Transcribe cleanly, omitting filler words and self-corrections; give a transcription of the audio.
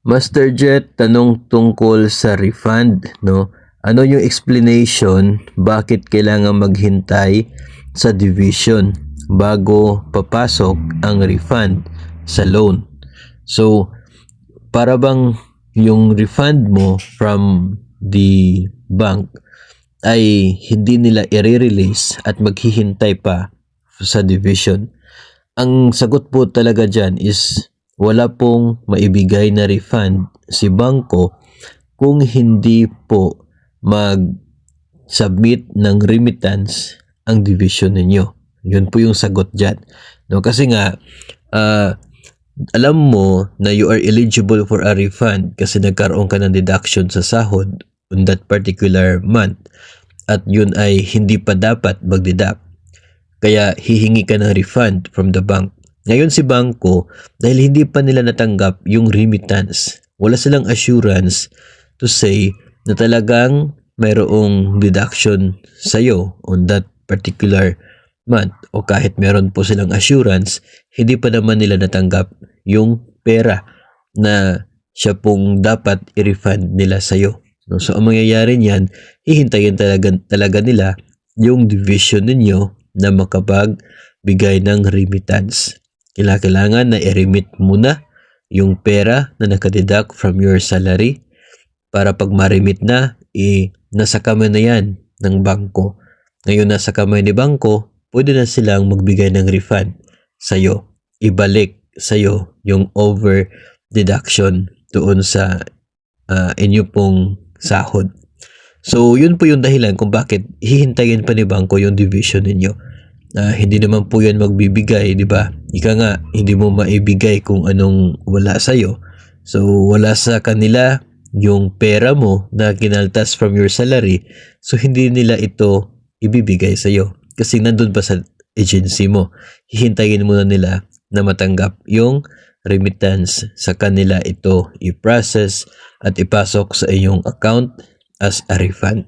Master Jet, tanong tungkol sa refund, no? Ano yung explanation bakit kailangan maghintay sa division bago papasok ang refund sa loan? So, para bang yung refund mo from the bank ay hindi nila i-release at maghihintay pa sa division? Ang sagot po talaga dyan is wala pong maibigay na refund si bangko kung hindi po mag-submit ng remittance ang division ninyo. Yun po yung sagot dyan. No? Kasi nga, alam mo na you are eligible for a refund kasi nagkaroon ka ng deduction sa sahod on that particular month at yun ay hindi pa dapat mag-deduct. Kaya hihingi ka ng refund from the bank. Ngayon si bangko, dahil hindi pa nila natanggap yung remittance, wala silang assurance to say na talagang mayroong deduction sa'yo on that particular month. O kahit meron po silang assurance, hindi pa naman nila natanggap yung pera na siya pong dapat i-refund nila sa'yo. No? So ang mangyayari niyan, hihintayin talaga nila yung division ninyo na makapagbigay ng remittance. Kailangan na i-remit muna yung pera na nakadeduct from your salary para pag ma-remit na, nasa kamay na yan ng bangko. Ngayon nasa kamay ni bangko, pwede na silang magbigay ng refund sa'yo. Ibalik sa'yo yung over deduction doon sa inyo pong sahod. So, yun po yung dahilan kung bakit hihintayin pa ni bangko yung division ninyo. Hindi naman po yan magbibigay, di ba? Ika nga, hindi mo maibigay kung anong wala sa'yo. So, wala sa kanila yung pera mo na kinaltas from your salary. So, hindi nila ito ibibigay sa'yo. Kasi nandun pa sa agency mo. Hihintayin muna nila na matanggap yung remittance. Sa kanila ito i-process at ipasok sa iyong account as a refund.